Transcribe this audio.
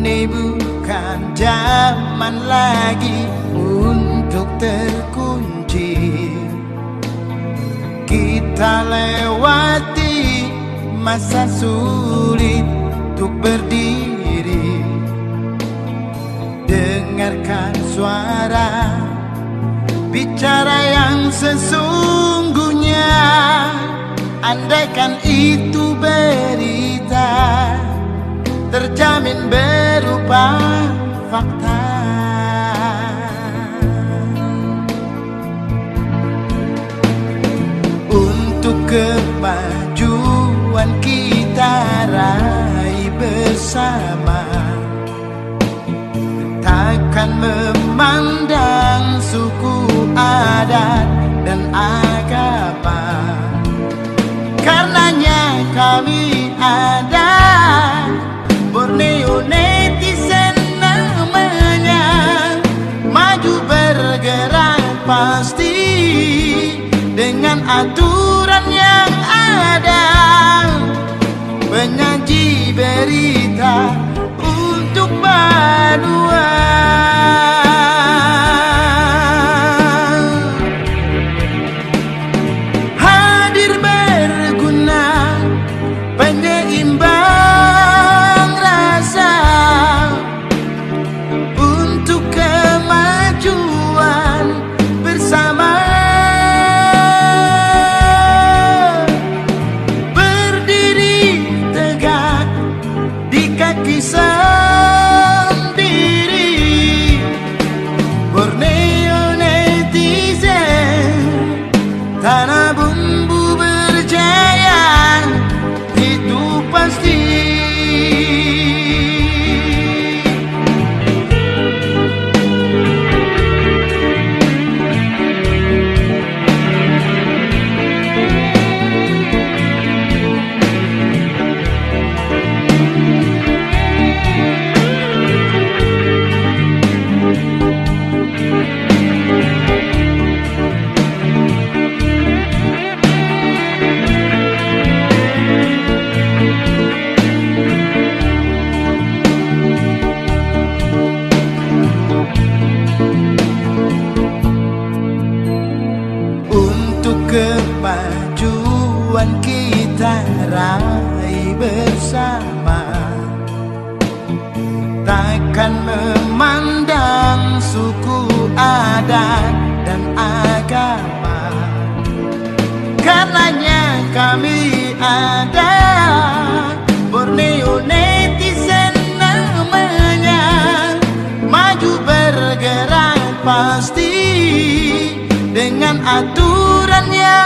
Ini bukan zaman lagi untuk terkunci. Kita lewati masa sulit untuk berdiri. Dengarkan suara bicara yang sesungguhnya. Andaikan itu berita, terjamin berupa fakta. Untuk kemajuan kita raih bersama, takkan memandang suku, adat, dan agama. Karenanya kami ada, Borneo Netizen namanya. Maju bergerak pasti dengan aturan yang ada. Penyaji berita untuk Banua. Hadir berguna, penyeimbang rasa untuk kemajuan bersama. Berdiri tegak di kaki sendiri. Borneo Netizen, tanah bumbu berjaya, itu pasti. Kemajuan kita raih bersama, takkan memandang suku, adat, dan agama. Karenanya kami ada, Borneo Netizen namanya. Maju bergerak pasti dengan aturan yang